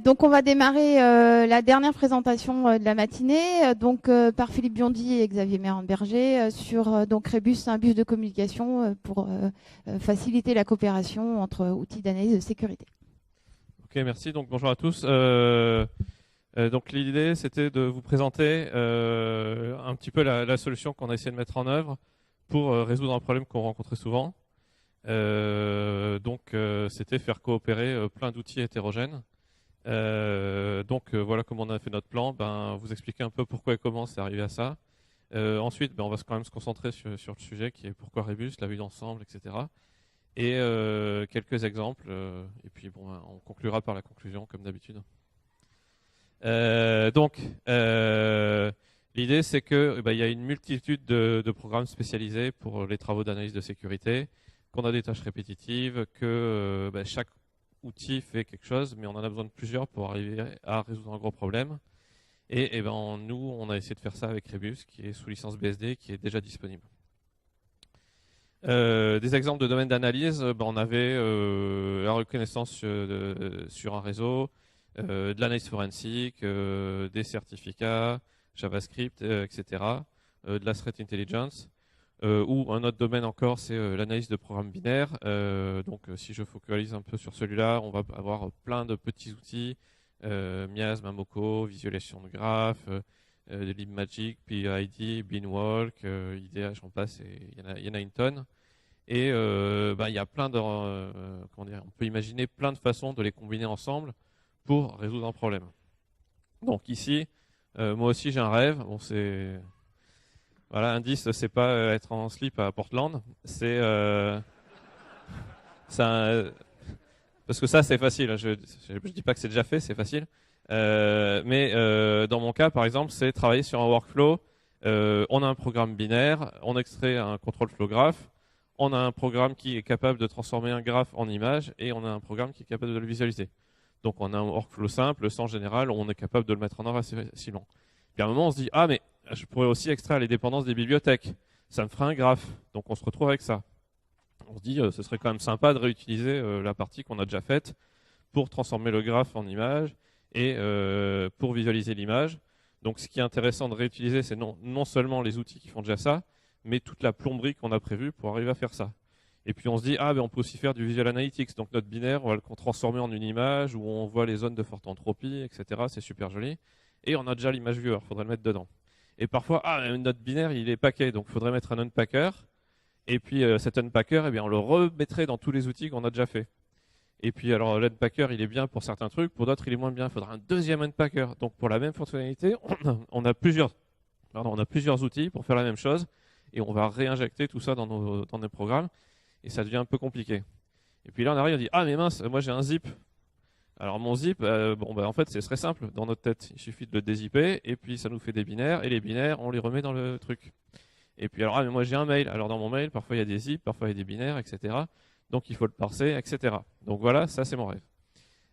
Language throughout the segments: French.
Donc on va démarrer la dernière présentation de la matinée, par Philippe Biondi et Xavier Merenberger sur donc Rebus, un bus de communication pour faciliter la coopération entre outils d'analyse de sécurité. Ok, merci. Donc bonjour à tous. Donc l'idée c'était de vous présenter un petit peu la solution qu'on a essayé de mettre en œuvre pour résoudre un problème qu'on rencontrait souvent. C'était faire coopérer plein d'outils hétérogènes. Voilà comment on a fait notre plan. Vous expliquer un peu pourquoi et comment c'est arrivé à ça. Ensuite, on va quand même se concentrer sur le sujet qui est pourquoi Rebus, la vue d'ensemble, etc. Et quelques exemples. Et puis on conclura par la conclusion comme d'habitude. L'idée c'est que il y a une multitude de programmes spécialisés pour les travaux d'analyse de sécurité, qu'on a des tâches répétitives, que chaque outil fait quelque chose, mais on en a besoin de plusieurs pour arriver à résoudre un gros problème. Et nous, on a essayé de faire ça avec Rebus, qui est sous licence BSD, qui est déjà disponible. Des exemples de domaines d'analyse, on avait la reconnaissance sur un réseau, de l'analyse forensique, des certificats, JavaScript, etc., de la threat intelligence. Ou un autre domaine encore, c'est l'analyse de programmes binaires. Si je focalise un peu sur celui-là, on va avoir plein de petits outils, Miasm, Amoco, visualisation de graphes, LibMagic, PID, Beanwalk, IDH, j'en passe, il y en a une tonne. Et il y a plein de, on peut imaginer plein de façons de les combiner ensemble pour résoudre un problème. Donc ici, moi aussi j'ai un rêve. Bon, c'est voilà, indice, c'est pas être en slip à Portland, c'est parce que ça c'est facile. Je dis pas que c'est déjà fait, c'est facile. Dans mon cas, par exemple, c'est travailler sur un workflow. On a un programme binaire, on extrait un control flow graph. On a un programme qui est capable de transformer un graphe en image et on a un programme qui est capable de le visualiser. Donc on a un workflow simple, sans général, on est capable de le mettre en œuvre assez facilement. Puis à un moment on se dit, ah mais je pourrais aussi extraire les dépendances des bibliothèques, ça me ferait un graphe, donc on se retrouve avec ça. On se dit, ce serait quand même sympa de réutiliser la partie qu'on a déjà faite pour transformer le graphe en image et pour visualiser l'image. Donc ce qui est intéressant de réutiliser, c'est non seulement les outils qui font déjà ça, mais toute la plomberie qu'on a prévue pour arriver à faire ça. Et puis on se dit, on peut aussi faire du visual analytics, donc notre binaire, on va le transformer en une image où on voit les zones de forte entropie, etc. C'est super joli. Et on a déjà l'image viewer, il faudrait le mettre dedans. Et parfois, notre binaire, il est paquet, donc il faudrait mettre un unpacker. Et puis cet unpacker, on le remettrait dans tous les outils qu'on a déjà fait. Et puis alors l'unpacker, il est bien pour certains trucs, pour d'autres, il est moins bien. Il faudra un deuxième unpacker. Donc pour la même fonctionnalité, on a plusieurs outils pour faire la même chose. Et on va réinjecter tout ça dans nos programmes, et ça devient un peu compliqué. Et puis là, on arrive, on dit, mais mince, moi j'ai un zip. Alors mon zip, en fait, c'est très simple dans notre tête. Il suffit de le dézipper, et puis ça nous fait des binaires, et les binaires, on les remet dans le truc. Et puis alors, mais moi j'ai un mail. Alors dans mon mail, parfois il y a des zips, parfois il y a des binaires, etc. Donc il faut le parser, etc. Donc voilà, ça c'est mon rêve.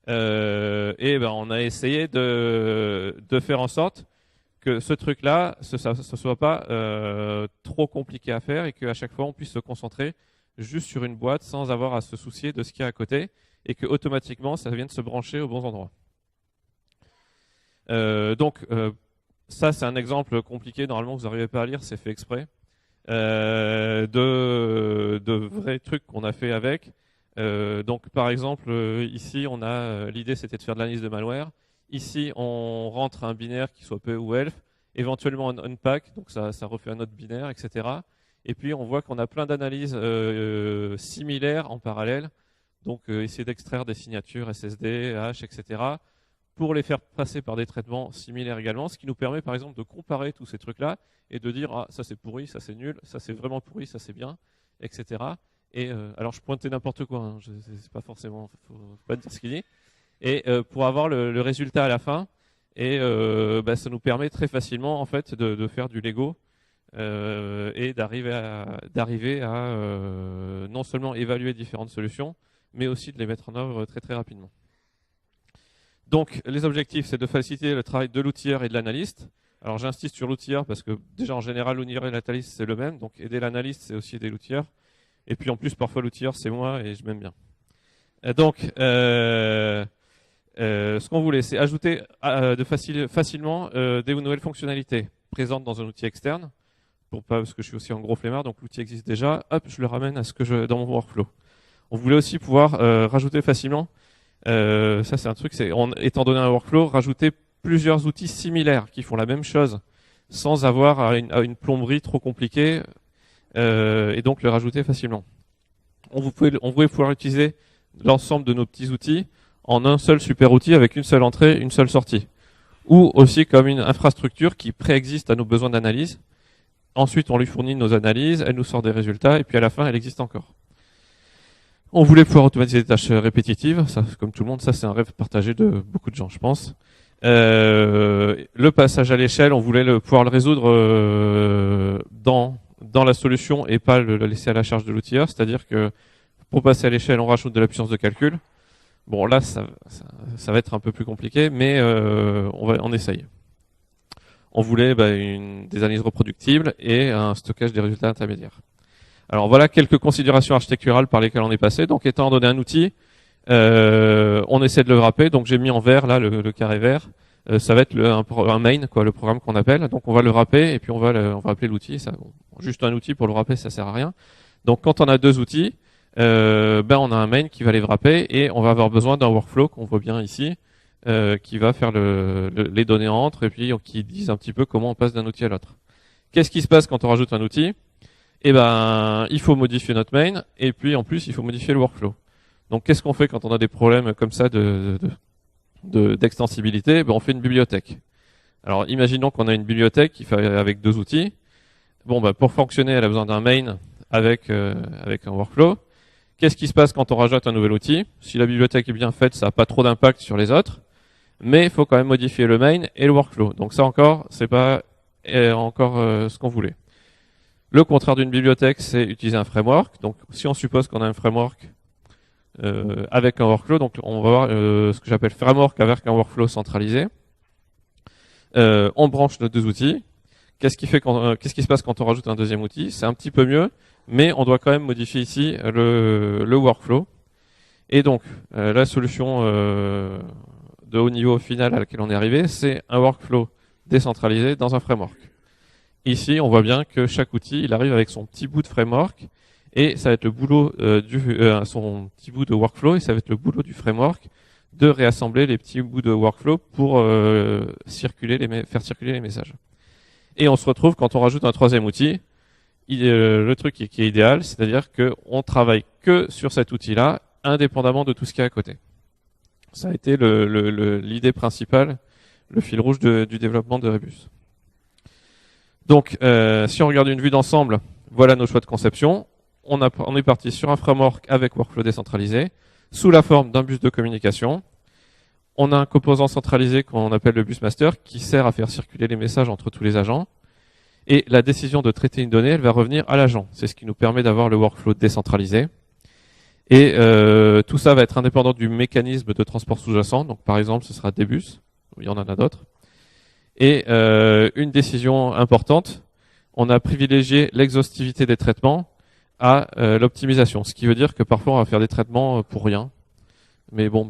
On a essayé de faire en sorte que ce truc-là, ce soit pas trop compliqué à faire et qu'à chaque fois on puisse se concentrer juste sur une boîte sans avoir à se soucier de ce qu'il y a à côté et que automatiquement ça vienne se brancher aux bons endroits. Ça c'est un exemple compliqué, normalement vous n'arrivez pas à lire, c'est fait exprès, de vrais trucs qu'on a fait avec. Par exemple, ici on a l'idée c'était de faire de l'analyse de malware. Ici, on rentre un binaire qui soit P ou ELF, éventuellement un unpack, donc ça refait un autre binaire, etc. Et puis, on voit qu'on a plein d'analyses similaires en parallèle. Donc, essayer d'extraire des signatures SSD, hash, etc. pour les faire passer par des traitements similaires également, ce qui nous permet, par exemple, de comparer tous ces trucs-là et de dire, ça c'est pourri, ça c'est nul, ça c'est vraiment pourri, ça c'est bien, etc. Et alors, je pointais n'importe quoi, hein, c'est pas forcément, faut pas dire ce qu'il dit. Et pour avoir le résultat à la fin, et ça nous permet très facilement en fait de faire du Lego et d'arriver à non seulement évaluer différentes solutions, mais aussi de les mettre en œuvre très très rapidement. Donc les objectifs, c'est de faciliter le travail de l'outilleur et de l'analyste. Alors j'insiste sur l'outilleur parce que déjà en général l'outilleur et l'analyste c'est le même, donc aider l'analyste c'est aussi aider l'outilleur. Et puis en plus parfois l'outilleur c'est moi et je m'aime bien. Ce qu'on voulait, c'est ajouter facilement des nouvelles fonctionnalités présentes dans un outil externe, parce que je suis aussi un gros flemmard, donc l'outil existe déjà, hop, je le ramène dans mon workflow. On voulait aussi pouvoir rajouter facilement, ça c'est un truc, étant donné un workflow, rajouter plusieurs outils similaires qui font la même chose, sans avoir à une plomberie trop compliquée, et donc le rajouter facilement. On voulait pouvoir utiliser l'ensemble de nos petits outils en un seul super outil avec une seule entrée, une seule sortie. Ou aussi comme une infrastructure qui préexiste à nos besoins d'analyse. Ensuite, on lui fournit nos analyses, elle nous sort des résultats, et puis à la fin, elle existe encore. On voulait pouvoir automatiser des tâches répétitives, ça, comme tout le monde, ça c'est un rêve partagé de beaucoup de gens, je pense. Le passage à l'échelle, on voulait pouvoir le résoudre dans la solution et pas le laisser à la charge de l'outilleur, c'est-à-dire que pour passer à l'échelle, on rajoute de la puissance de calcul. Bon, là, ça va être un peu plus compliqué, mais on essaye. On voulait des analyses reproductibles et un stockage des résultats intermédiaires. Alors voilà quelques considérations architecturales par lesquelles on est passé. Donc étant donné un outil, on essaie de le wrapper. Donc j'ai mis en vert là le carré vert. Ça va être un main, quoi, le programme qu'on appelle. Donc on va le wrapper et puis on va appeler l'outil. Juste un outil pour le wrapper, ça sert à rien. Donc quand on a deux outils, on a un main qui va les wrapper et on va avoir besoin d'un workflow qu'on voit bien ici, qui va faire les données entre et puis qui disent un petit peu comment on passe d'un outil à l'autre. Qu'est-ce qui se passe quand on rajoute un outil? Il faut modifier notre main et puis en plus il faut modifier le workflow. Donc qu'est-ce qu'on fait quand on a des problèmes comme ça d'extensibilité? On fait une bibliothèque. Alors imaginons qu'on a une bibliothèque qui fait avec deux outils. Pour fonctionner, elle a besoin d'un main avec un workflow. Qu'est-ce qui se passe quand on rajoute un nouvel outil? Si la bibliothèque est bien faite, ça n'a pas trop d'impact sur les autres, mais il faut quand même modifier le main et le workflow. Donc ça encore, c'est pas encore ce qu'on voulait. Le contraire d'une bibliothèque, c'est utiliser un framework. Donc si on suppose qu'on a un framework avec un workflow, donc on va voir ce que j'appelle framework avec un workflow centralisé. On branche nos deux outils. Qu'est-ce qui se passe quand on rajoute un deuxième outil? C'est un petit peu mieux, mais on doit quand même modifier ici le workflow. Et donc, la solution de haut niveau final à laquelle on est arrivé, c'est un workflow décentralisé dans un framework. Ici, on voit bien que chaque outil, il arrive avec son petit bout de framework, et ça va être le boulot son petit bout de workflow, et ça va être le boulot du framework de réassembler les petits bouts de workflow pour faire circuler les messages. Et on se retrouve quand on rajoute un troisième outil, le truc qui est idéal, c'est-à-dire qu'on travaille que sur cet outil-là, indépendamment de tout ce qui est à côté. Ça a été l'idée principale, le fil rouge du développement de Rebus. Donc, si on regarde une vue d'ensemble, voilà nos choix de conception. On est parti sur un framework avec workflow décentralisé, sous la forme d'un bus de communication. On a un composant centralisé qu'on appelle le bus master, qui sert à faire circuler les messages entre tous les agents. Et la décision de traiter une donnée, elle va revenir à l'agent. C'est ce qui nous permet d'avoir le workflow décentralisé. Et tout ça va être indépendant du mécanisme de transport sous-jacent. Donc par exemple, ce sera des bus. Il y en a d'autres. Et une décision importante, on a privilégié l'exhaustivité des traitements à l'optimisation. Ce qui veut dire que parfois on va faire des traitements pour rien. Mais bon,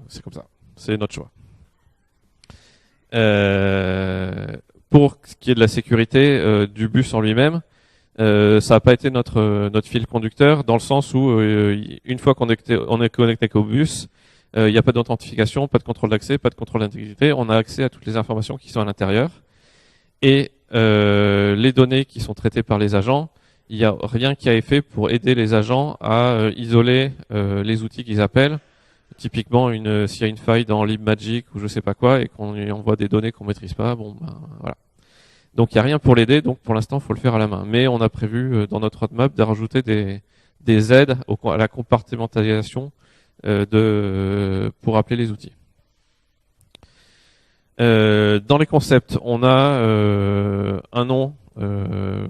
c'est comme ça. C'est notre choix. Pour ce qui est de la sécurité du bus en lui-même, ça n'a pas été notre fil conducteur, dans le sens où une fois qu'on est connecté au bus, il n'y a pas d'authentification, pas de contrôle d'accès, pas de contrôle d'intégrité. On a accès à toutes les informations qui sont à l'intérieur. Et les données qui sont traitées par les agents, il n'y a rien qui a été fait pour aider les agents à isoler les outils qu'ils appellent. Typiquement, s'il y a une faille dans LibMagic ou je sais pas quoi et qu'on lui envoie des données qu'on maîtrise pas, voilà. Donc il n'y a rien pour l'aider, donc pour l'instant, il faut le faire à la main. Mais on a prévu dans notre roadmap de rajouter des aides à la compartimentalisation pour appeler les outils. Dans les concepts, on a un nom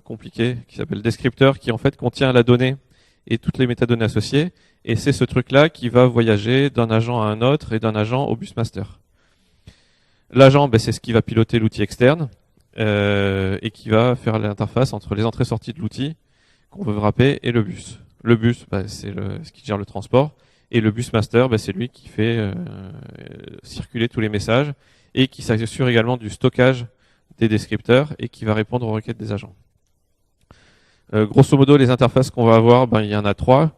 compliqué qui s'appelle descripteur, qui en fait contient la donnée et toutes les métadonnées associées. Et c'est ce truc-là qui va voyager d'un agent à un autre et d'un agent au bus master. L'agent, c'est ce qui va piloter l'outil externe et qui va faire l'interface entre les entrées-sorties de l'outil qu'on veut wrapper et le bus. Le bus, c'est ce qui gère le transport. Et le bus master, c'est lui qui fait circuler tous les messages et qui s'assure également du stockage des descripteurs et qui va répondre aux requêtes des agents. Grosso modo, les interfaces qu'on va avoir, il y en a 3.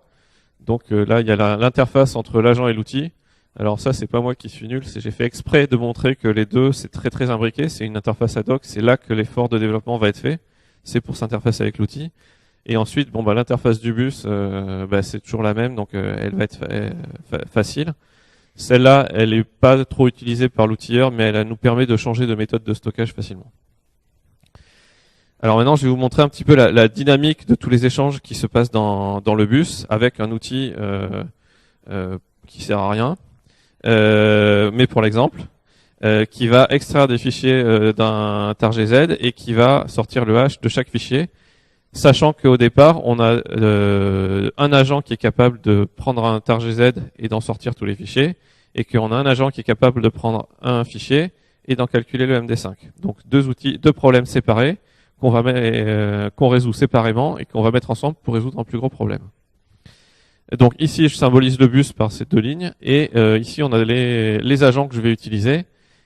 Donc là, il y a l'interface entre l'agent et l'outil. Alors ça, c'est pas moi qui suis nul, j'ai fait exprès de montrer que les deux, c'est très très imbriqué. C'est une interface ad hoc, c'est là que l'effort de développement va être fait. C'est pour s'interfacer avec l'outil. Et ensuite, l'interface du bus, c'est toujours la même, donc elle va être facile. Celle-là, elle n'est pas trop utilisée par l'outilleur, mais elle nous permet de changer de méthode de stockage facilement. Alors maintenant, je vais vous montrer un petit peu la dynamique de tous les échanges qui se passent dans le bus avec un outil qui sert à rien, mais pour l'exemple, qui va extraire des fichiers d'un tar.gz et qui va sortir le hash de chaque fichier, sachant qu'au départ, on a un agent qui est capable de prendre un tar.gz et d'en sortir tous les fichiers, et qu'on a un agent qui est capable de prendre un fichier et d'en calculer le MD5. Donc deux problèmes séparés qu'on résout séparément et qu'on va mettre ensemble pour résoudre un plus gros problème. Donc ici, je symbolise le bus par ces deux lignes, et ici, on a les agents que je vais utiliser,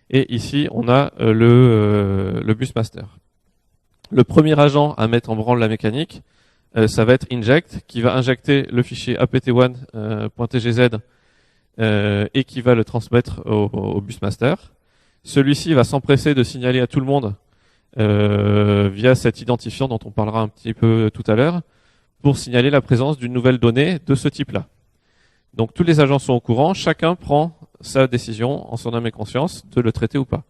et ici, on a le bus master. Le premier agent à mettre en branle la mécanique, ça va être inject, qui va injecter le fichier apt1.tgz et qui va le transmettre au bus master. Celui-ci va s'empresser de signaler à tout le monde via cet identifiant dont on parlera un petit peu tout à l'heure, pour signaler la présence d'une nouvelle donnée de ce type-là. Donc tous les agents sont au courant, chacun prend sa décision en son âme et conscience de le traiter ou pas.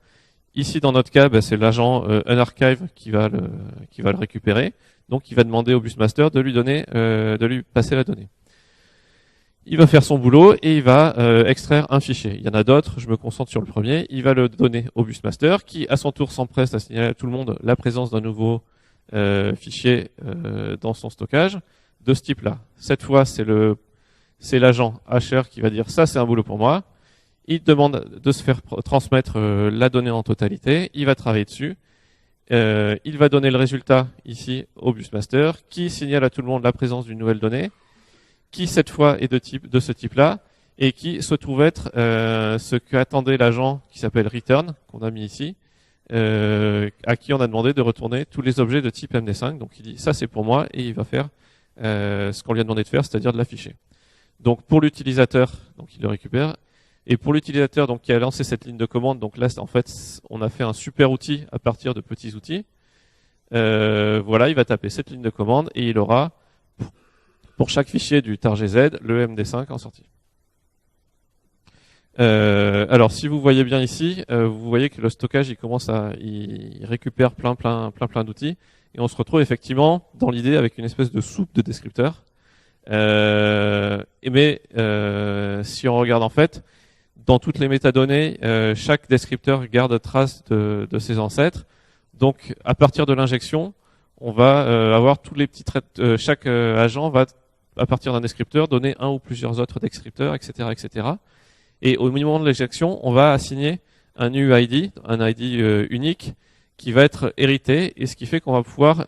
Ici, dans notre cas, c'est l'agent unarchive qui va le récupérer, donc il va demander au busmaster de lui passer la donnée. Il va faire son boulot et il va extraire un fichier. Il y en a d'autres, je me concentre sur le premier. Il va le donner au busmaster qui, à son tour, s'empresse à signaler à tout le monde la présence d'un nouveau fichier dans son stockage de ce type-là. Cette fois, c'est l'agent hasher qui va dire ça, c'est un boulot pour moi. Il demande de se faire transmettre la donnée en totalité. Il va travailler dessus. Il va donner le résultat ici au busmaster qui signale à tout le monde la présence d'une nouvelle donnée, qui cette fois est de ce type-là, et qui se trouve être ce qu'attendait l'agent qui s'appelle return, qu'on a mis ici, à qui on a demandé de retourner tous les objets de type MD5. Donc il dit ça c'est pour moi, et il va faire ce qu'on lui a demandé de faire, c'est-à-dire de l'afficher. Donc pour l'utilisateur, donc il le récupère, et pour l'utilisateur donc qui a lancé cette ligne de commande, donc là en fait on a fait un super outil à partir de petits outils. Voilà, il va taper cette ligne de commande et il aura pour chaque fichier du tar.gz le MD5 en sortie. Alors si vous voyez bien ici, vous voyez que le stockage il récupère plein d'outils, et on se retrouve effectivement dans l'idée avec une espèce de soupe de descripteurs. Mais si on regarde en fait, dans toutes les métadonnées, chaque descripteur garde trace de ses ancêtres. Donc à partir de l'injection, on va avoir tous les petits traits. Chaque agent va, à partir d'un descripteur, donner un ou plusieurs autres descripteurs, etc., etc. Et au moment de l'injection, on va assigner un UID, un ID unique, qui va être hérité, et ce qui fait qu'on va pouvoir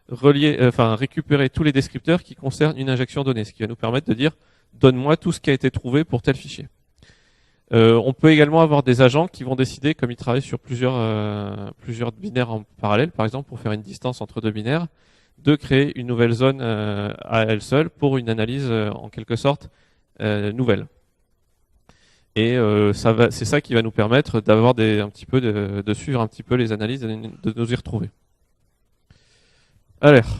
récupérer tous les descripteurs qui concernent une injection donnée, ce qui va nous permettre de dire donne-moi tout ce qui a été trouvé pour tel fichier. On peut également avoir des agents qui vont décider, comme ils travaillent sur plusieurs binaires en parallèle, par exemple pour faire une distance entre deux binaires, de créer une nouvelle zone à elle seule pour une analyse en quelque sorte nouvelle. Et c'est ça qui va nous permettre d'avoir de suivre un petit peu les analyses et de nous y retrouver. Alors,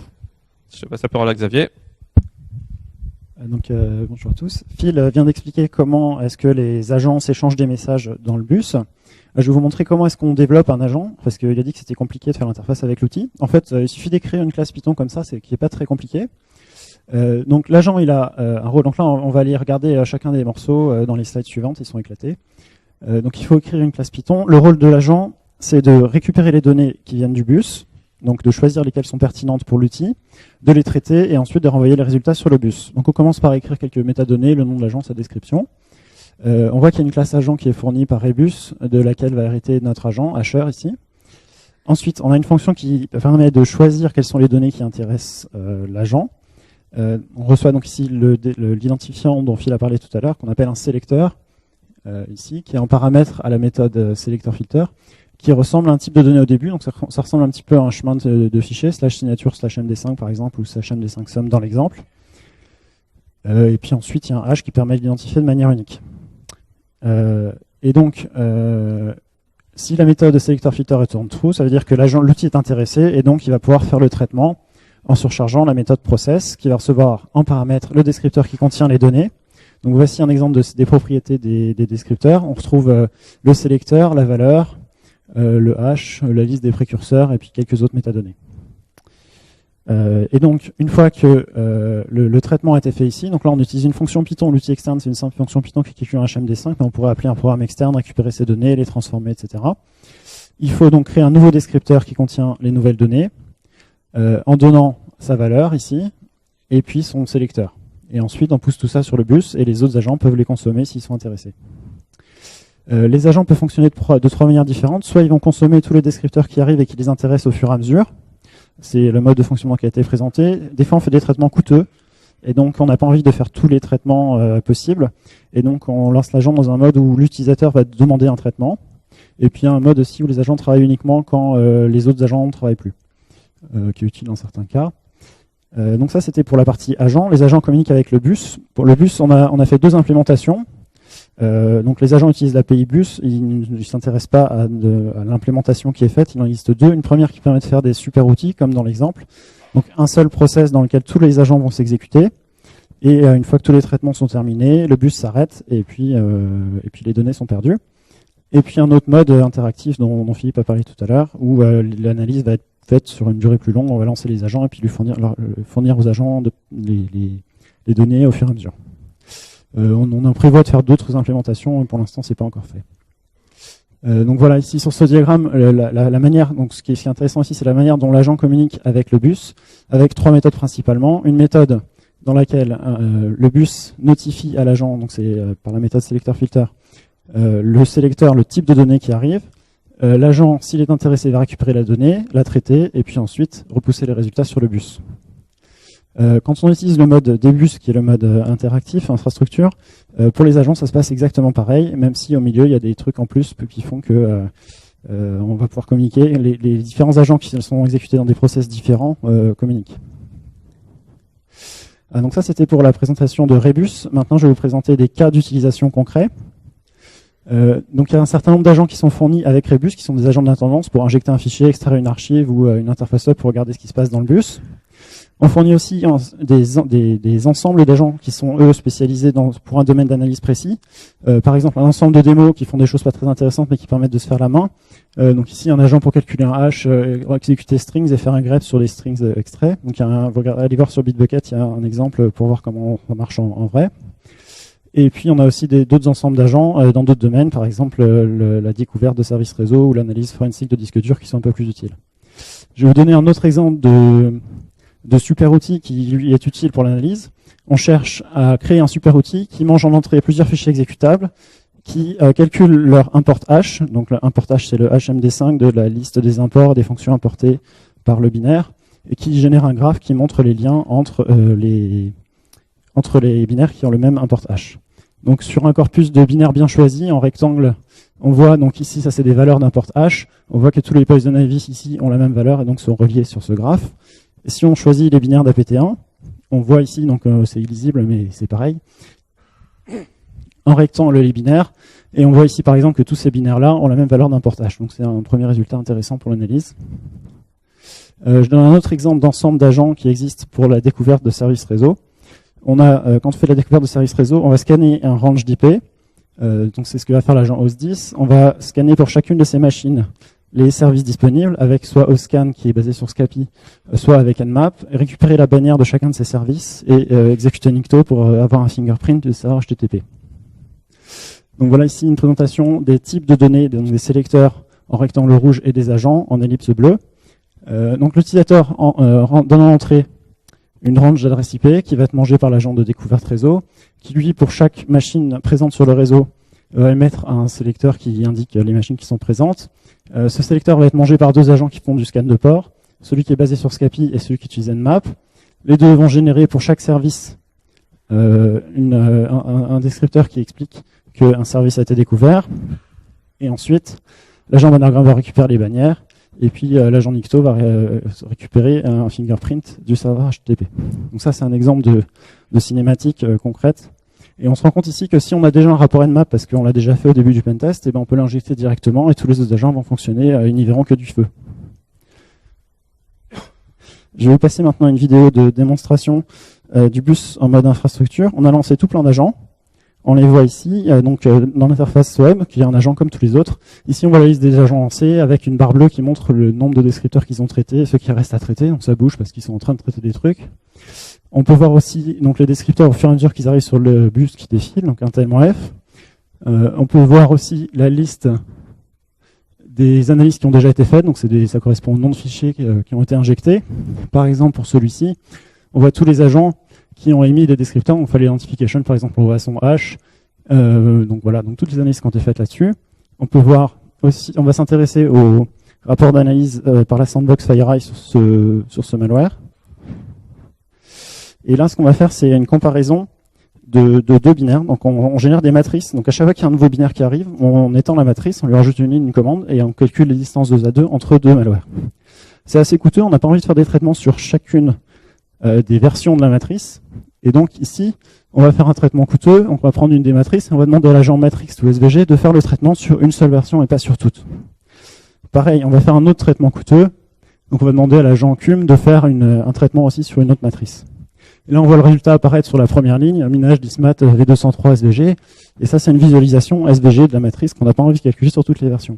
je passe la parole à Xavier. Donc, bonjour à tous. Phil vient d'expliquer comment est-ce que les agents s'échangent des messages dans le bus. Je vais vous montrer comment est-ce qu'on développe un agent, parce qu'il a dit que c'était compliqué de faire l'interface avec l'outil. En fait, il suffit d'écrire une classe Python comme ça, qui n'est pas très compliqué. Donc l'agent, il a un rôle. Donc là, on va aller regarder chacun des morceaux dans les slides suivantes, ils sont éclatés. Donc il faut écrire une classe Python. Le rôle de l'agent, c'est de récupérer les données qui viennent du bus, donc de choisir lesquelles sont pertinentes pour l'outil, de les traiter et ensuite de renvoyer les résultats sur le bus. Donc on commence par écrire quelques métadonnées, le nom de l'agent, sa description. On voit qu'il y a une classe agent qui est fournie par Rebus, de laquelle va hériter notre agent, hasher ici. Ensuite, on a une fonction qui permet de choisir quelles sont les données qui intéressent l'agent. On reçoit donc ici l'identifiant dont Phil a parlé tout à l'heure, qu'on appelle un sélecteur, ici, qui est en paramètre à la méthode selector-filter, qui ressemble à un type de données au début. Donc ça ressemble un petit peu à un chemin de fichier, /signature/md5 par exemple, ou /md5sum dans l'exemple. Et puis ensuite, il y a un hash qui permet de l'identifier de manière unique. Et donc, si la méthode selector-filter retourne true, ça veut dire que l'outil est intéressé et donc il va pouvoir faire le traitement en surchargeant la méthode process qui va recevoir en paramètre le descripteur qui contient les données. Donc voici un exemple des propriétés des descripteurs. On retrouve le sélecteur, la valeur, le hash, la liste des précurseurs et puis quelques autres métadonnées. Et donc, une fois que le traitement a été fait ici, donc là on utilise une fonction Python. L'outil externe, c'est une simple fonction Python qui calcule un HMD5, mais on pourrait appeler un programme externe, récupérer ces données, les transformer, etc. Il faut donc créer un nouveau descripteur qui contient les nouvelles données, en donnant sa valeur ici, et puis son sélecteur. Et ensuite, on pousse tout ça sur le bus, et les autres agents peuvent les consommer s'ils sont intéressés. Les agents peuvent fonctionner de trois manières différentes. Soit ils vont consommer tous les descripteurs qui arrivent et qui les intéressent au fur et à mesure. C'est le mode de fonctionnement qui a été présenté. Des fois, on fait des traitements coûteux, et donc on n'a pas envie de faire tous les traitements possibles. Et donc, on lance l'agent dans un mode où l'utilisateur va demander un traitement. Et puis, il y a un mode aussi où les agents travaillent uniquement quand les autres agents ne travaillent plus, qui est utile dans certains cas. Donc ça, c'était pour la partie agent. Les agents communiquent avec le bus. Pour le bus, on a fait deux implémentations. Donc les agents utilisent l'API bus, ils ne s'intéressent pas à l'implémentation qui est faite, il en existe deux. Une première qui permet de faire des super outils, comme dans l'exemple. Donc un seul process dans lequel tous les agents vont s'exécuter. Et une fois que tous les traitements sont terminés, le bus s'arrête et puis les données sont perdues. Et puis un autre mode interactif dont Philippe a parlé tout à l'heure, où l'analyse va être faite sur une durée plus longue. On va lancer les agents et puis lui fournir aux agents les données au fur et à mesure. On en prévoit de faire d'autres implémentations, pour l'instant c'est pas encore fait. Donc voilà, ici sur ce diagramme, la manière, donc ce qui est intéressant ici, c'est la manière dont l'agent communique avec le bus, avec trois méthodes principalement. Une méthode dans laquelle le bus notifie à l'agent, donc c'est par la méthode selector-filter, le sélecteur, le type de données qui arrive. L'agent, s'il est intéressé, va récupérer la donnée, la traiter, et puis ensuite repousser les résultats sur le bus. Quand on utilise le mode débus, qui est le mode interactif, infrastructure, pour les agents, ça se passe exactement pareil, même si au milieu, il y a des trucs en plus qui font que on va pouvoir communiquer. Les différents agents qui sont exécutés dans des process différents communiquent. Donc ça, c'était pour la présentation de Rebus. Maintenant, je vais vous présenter des cas d'utilisation concrets. Donc il y a un certain nombre d'agents qui sont fournis avec Rebus, qui sont des agents d'intendance pour injecter un fichier, extraire une archive ou une interface web pour regarder ce qui se passe dans le bus. On fournit aussi des ensembles d'agents qui sont eux spécialisés pour un domaine d'analyse précis. Par exemple, un ensemble de démos qui font des choses pas très intéressantes mais qui permettent de se faire la main. Donc ici, un agent pour calculer un hash, exécuter strings et faire un grep sur les strings extraits. Donc allez voir sur Bitbucket, il y a un exemple pour voir comment ça marche en vrai. Et puis on a aussi d'autres ensembles d'agents dans d'autres domaines, par exemple la découverte de services réseau ou l'analyse forensique de disques durs qui sont un peu plus utiles. Je vais vous donner un autre exemple de super outil qui lui est utile pour l'analyse. On cherche à créer un super outil qui mange en entrée plusieurs fichiers exécutables, qui calcule leur import hash. Donc l'import hash, c'est le HMD5 de la liste des imports des fonctions importées par le binaire, et qui génère un graphe qui montre les liens entre les binaires qui ont le même import hash. Donc sur un corpus de binaires bien choisi, en rectangle, on voit, donc ici, ça c'est des valeurs d'import hash. On voit que tous les Poisson Ivy ici ont la même valeur et donc sont reliés sur ce graphe. Et si on choisit les binaires d'APT1, on voit ici, donc c'est illisible, mais c'est pareil, en rectangle les binaires, et on voit ici par exemple que tous ces binaires-là ont la même valeur d'import hash. Donc c'est un premier résultat intéressant pour l'analyse. Je donne un autre exemple d'ensemble d'agents qui existent pour la découverte de services réseau. On a, quand on fait la découverte de services réseau, on va scanner un range d'IP. Donc c'est ce que va faire l'agent host10. On va scanner pour chacune de ces machines les services disponibles avec soit OSCAN qui est basé sur Scapy, soit avec Nmap, récupérer la bannière de chacun de ces services et exécuter Nikto pour avoir un fingerprint de serveur HTTP. Donc voilà ici une présentation des types de données, donc des sélecteurs en rectangle rouge et des agents en ellipse bleue. Donc l'utilisateur donne en entrée une range d'adresse IP qui va être mangée par l'agent de découverte réseau, qui lui, pour chaque machine présente sur le réseau, va émettre un sélecteur qui indique les machines qui sont présentes. Ce sélecteur va être mangé par deux agents qui font du scan de port, celui qui est basé sur Scapy et celui qui utilise Nmap. Les deux vont générer pour chaque service un descripteur qui explique qu'un service a été découvert. Et ensuite, l'agent Bannergram va récupérer les bannières. Et puis l'agent Nikto va récupérer un fingerprint du serveur HTTP. Donc ça, c'est un exemple de cinématique concrète. Et on se rend compte ici que si on a déjà un rapport Nmap, parce qu'on l'a déjà fait au début du pentest, et ben on peut l'injecter directement et tous les autres agents vont fonctionner, ils n'y verront que du feu. Je vais vous passer maintenant une vidéo de démonstration du bus en mode infrastructure. On a lancé tout plein d'agents. On les voit ici, dans l'interface web, qui est un agent comme tous les autres. Ici, on voit la liste des agents lancés avec une barre bleue qui montre le nombre de descripteurs qu'ils ont traités et ceux qui restent à traiter. Donc ça bouge parce qu'ils sont en train de traiter des trucs. On peut voir aussi donc les descripteurs au fur et à mesure qu'ils arrivent sur le bus qui défile, donc un tel-F. On peut voir aussi la liste des analyses qui ont déjà été faites, donc ça correspond au nom de fichiers qui ont été injectés. Par exemple, pour celui-ci, on voit tous les agents qui ont émis des descripteurs, donc File Identification, par exemple, on voit son hash. Donc voilà, donc toutes les analyses qui ont été faites là-dessus. On peut voir aussi, on va s'intéresser au rapport d'analyse par la sandbox FireEye sur ce malware. Et là, ce qu'on va faire, c'est une comparaison de deux binaires. Donc on génère des matrices. Donc à chaque fois qu'il y a un nouveau binaire qui arrive, on étend la matrice, on lui rajoute une ligne, une commande, et on calcule les distances 2 à 2 entre deux malwares. C'est assez coûteux, on n'a pas envie de faire des traitements sur chacune des versions de la matrice. Et donc ici, on va faire un traitement coûteux, on va prendre une des matrices et on va demander à l'agent Matrix ou SVG de faire le traitement sur une seule version et pas sur toutes. Pareil, on va faire un autre traitement coûteux, donc on va demander à l'agent CUM de faire un traitement aussi sur une autre matrice. Et là, on voit le résultat apparaître sur la première ligne, minage d'ISMAT V203 SVG, et ça, c'est une visualisation SVG de la matrice qu'on n'a pas envie de calculer sur toutes les versions.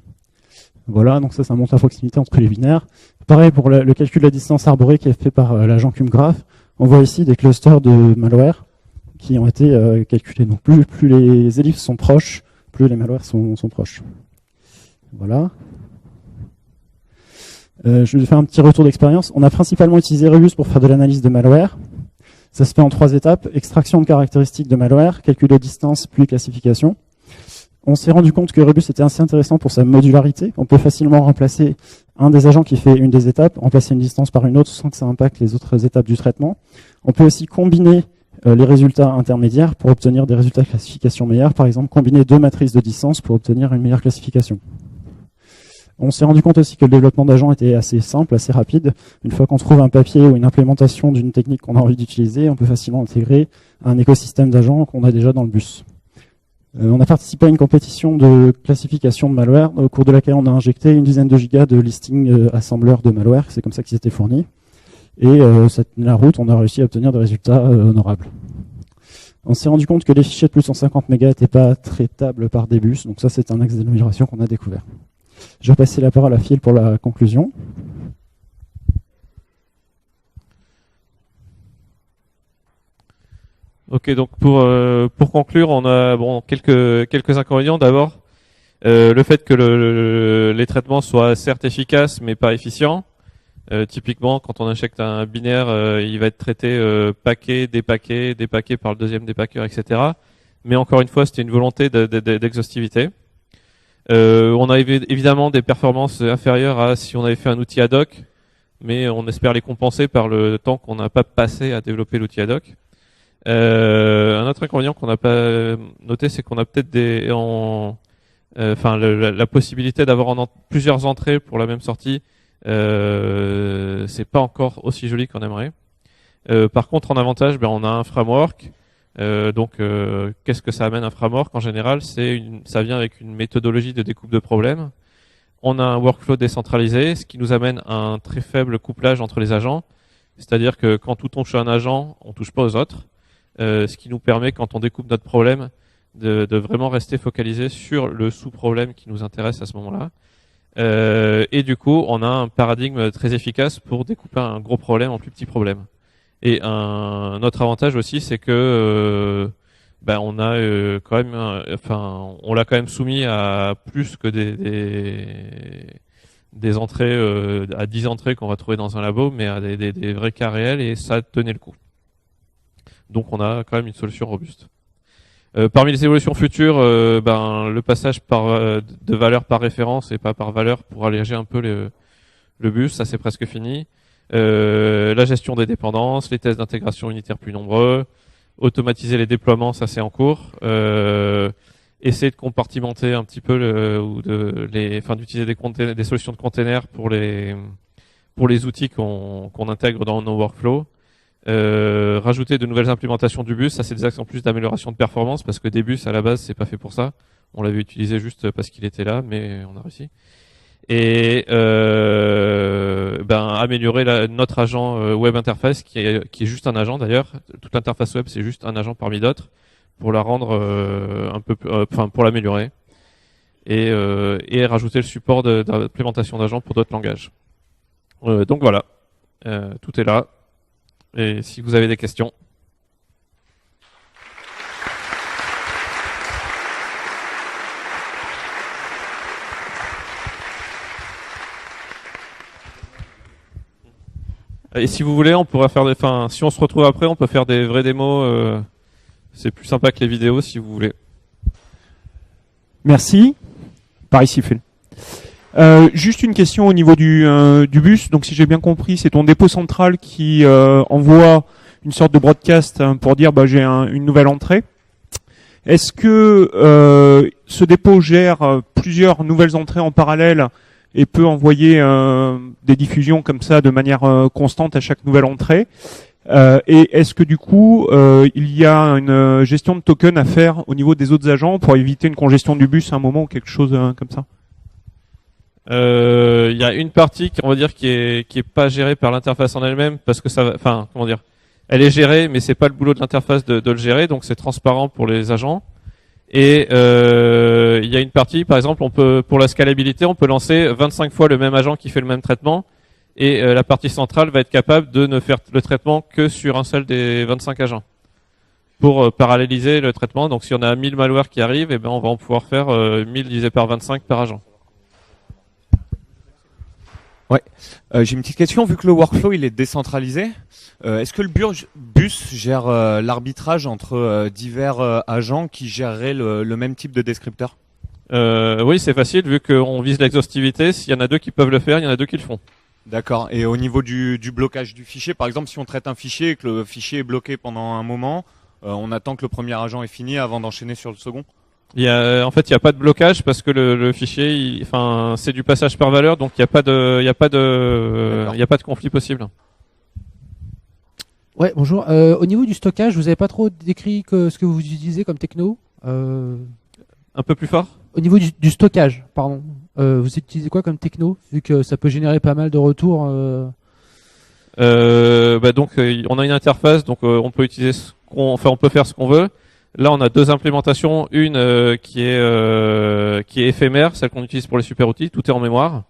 Voilà, donc ça montre la proximité entre les binaires. Pareil pour le calcul de la distance arborée qui est fait par l'agent CumGraph. On voit ici des clusters de malware qui ont été calculés. Donc plus les ellipses sont proches, plus les malwares sont proches. Voilà. Je vais faire un petit retour d'expérience. On a principalement utilisé Rebus pour faire de l'analyse de malware. Ça se fait en 3 étapes. Extraction de caractéristiques de malware, calcul de distance, puis classification. On s'est rendu compte que Rebus était assez intéressant pour sa modularité. On peut facilement remplacer un des agents qui fait une des étapes, remplacer une distance par une autre sans que ça impacte les autres étapes du traitement. On peut aussi combiner les résultats intermédiaires pour obtenir des résultats de classification meilleurs. Par exemple, combiner 2 matrices de distance pour obtenir une meilleure classification. On s'est rendu compte aussi que le développement d'agents était assez simple, assez rapide. Une fois qu'on trouve un papier ou une implémentation d'une technique qu'on a envie d'utiliser, on peut facilement intégrer un écosystème d'agents qu'on a déjà dans le bus. On a participé à une compétition de classification de malware, au cours de laquelle on a injecté une dizaine de gigas de listing assembleurs de malware. C'est comme ça qu'ils étaient fournis. Et ça tenait la route, on a réussi à obtenir des résultats honorables. On s'est rendu compte que les fichiers de plus de 150 mégas n'étaient pas traitables par des bus, donc ça c'est un axe d'amélioration qu'on a découvert. Je vais passer la parole à Phil pour la conclusion. Ok, donc pour conclure, on a quelques inconvénients. D'abord, le fait que les traitements soient certes efficaces mais pas efficients. Typiquement, quand on injecte un binaire, il va être traité paquet, dépaqué par le deuxième dépaqueur, etc. Mais encore une fois, c'était une volonté d'exhaustivité. On a évidemment des performances inférieures à si on avait fait un outil ad hoc, mais on espère les compenser par le temps qu'on n'a pas passé à développer l'outil ad hoc. Un autre inconvénient qu'on n'a pas noté, c'est qu'on a peut-être la possibilité d'avoir plusieurs entrées pour la même sortie. C'est pas encore aussi joli qu'on aimerait. Par contre, en avantage, on a un framework. Qu'est-ce que ça amène un framework? En général, ça vient avec une méthodologie de découpe de problèmes. On a un workflow décentralisé, ce qui nous amène à un très faible couplage entre les agents. C'est-à-dire que quand tout touche à un agent, on touche pas aux autres. Ce qui nous permet, quand on découpe notre problème, de vraiment rester focalisé sur le sous-problème qui nous intéresse à ce moment-là. Et du coup, on a un paradigme très efficace pour découper un gros problème en plus petits problèmes. Et un autre avantage aussi, c'est que on a quand même, on l'a quand même soumis à plus que des entrées, à 10 entrées qu'on va trouver dans un labo, mais à des vrais cas réels, et ça tenait le coup. Donc on a quand même une solution robuste. Parmi les évolutions futures, le passage de valeur par référence et pas par valeur pour alléger un peu le bus, ça c'est presque fini. La gestion des dépendances, les tests d'intégration unitaire plus nombreux, automatiser les déploiements, ça c'est en cours. Essayer de compartimenter un petit peu d'utiliser des solutions de containers pour les outils qu'on intègre dans nos workflows. Rajouter de nouvelles implémentations du bus, ça c'est des axes en plus d'amélioration de performance parce que des bus à la base c'est pas fait pour ça. On l'avait utilisé juste parce qu'il était là, mais on a réussi. Et améliorer notre agent web interface qui est juste un agent d'ailleurs. Toute l'interface web c'est juste un agent parmi d'autres pour la rendre pour l'améliorer et rajouter le support d'implémentation d'agents pour d'autres langages. Donc voilà, tout est là. Et si vous avez des questions. Et si vous voulez, on pourra faire si on se retrouve après, on peut faire des vraies démos. C'est plus sympa que les vidéos si vous voulez. Merci. Par ici, Phil. Juste une question au niveau du bus. Donc, si j'ai bien compris, c'est ton dépôt central qui envoie une sorte de broadcast pour dire j'ai une nouvelle entrée. Est-ce que ce dépôt gère plusieurs nouvelles entrées en parallèle et peut envoyer des diffusions comme ça de manière constante à chaque nouvelle entrée? Et est-ce que du coup, il y a une gestion de token à faire au niveau des autres agents pour éviter une congestion du bus à un moment ou quelque chose comme ça? Il y a une partie qui est pas gérée par l'interface en elle-même parce que elle est gérée, mais c'est pas le boulot de l'interface de le gérer, donc c'est transparent pour les agents. Et il y a une partie, par exemple, pour la scalabilité, on peut lancer 25 fois le même agent qui fait le même traitement, et la partie centrale va être capable de ne faire le traitement que sur un seul des 25 agents pour paralléliser le traitement. Donc si on a 1000 malwares qui arrivent, on va en pouvoir faire 1000 divisé par 25 par agent. Ouais, j'ai une petite question. Vu que le workflow il est décentralisé, est-ce que le bus gère l'arbitrage entre divers agents qui géreraient le même type de descripteur? Oui, c'est facile vu qu'on vise l'exhaustivité. S'il y en a deux qui peuvent le faire, il y en a deux qui le font. D'accord. Et au niveau du blocage du fichier, par exemple, si on traite un fichier et que le fichier est bloqué pendant un moment, on attend que le premier agent ait fini avant d'enchaîner sur le second? Il y a pas de blocage parce que le fichier, c'est du passage par valeur, donc il y a pas de conflit possible. Ouais, bonjour. Au niveau du stockage, vous avez pas trop décrit ce que vous utilisez comme techno. Un peu plus fort. Au niveau du stockage, pardon. Vous utilisez quoi comme techno, vu que ça peut générer pas mal de retours Donc on a une interface, donc on peut utiliser on peut faire ce qu'on veut. Là, on a deux implémentations, une qui est éphémère, celle qu'on utilise pour les super outils, tout est en mémoire,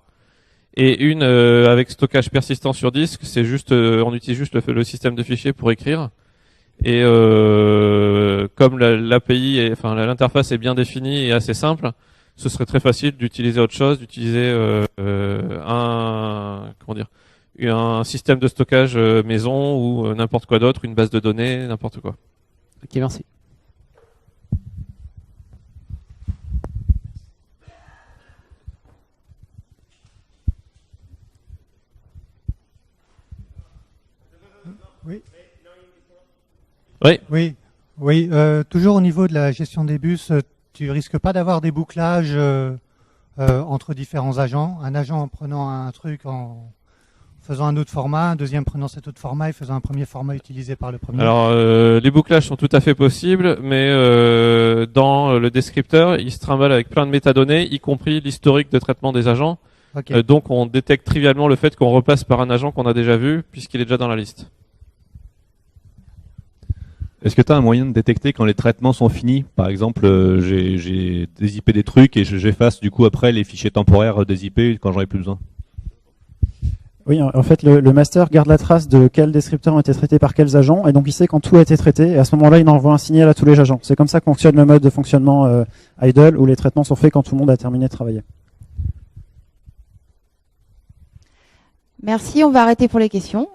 et une avec stockage persistant sur disque, c'est juste on utilise juste le système de fichiers pour écrire. Et comme l'API, l'interface est bien définie et assez simple, ce serait très facile d'utiliser autre chose, d'utiliser un système de stockage maison ou n'importe quoi d'autre, une base de données, n'importe quoi. Ok, merci. Oui. Oui. Toujours au niveau de la gestion des bus, tu risques pas d'avoir des bouclages entre différents agents. Un agent en prenant un truc en faisant un autre format, un deuxième prenant cet autre format et faisant un premier format utilisé par le premier. Alors les bouclages sont tout à fait possibles, mais dans le descripteur, il se trimballe avec plein de métadonnées, y compris l'historique de traitement des agents. Okay. Donc on détecte trivialement le fait qu'on repasse par un agent qu'on a déjà vu, puisqu'il est déjà dans la liste. Est-ce que tu as un moyen de détecter quand les traitements sont finis? Par exemple, j'ai dézippé des trucs et j'efface du coup après les fichiers temporaires dézippés quand j'en ai plus besoin. Oui, en fait, le master garde la trace de quels descripteurs ont été traités par quels agents, et donc il sait quand tout a été traité, et à ce moment-là, il envoie un signal à tous les agents. C'est comme ça que fonctionne le mode de fonctionnement idle, où les traitements sont faits quand tout le monde a terminé de travailler. Merci, on va arrêter pour les questions.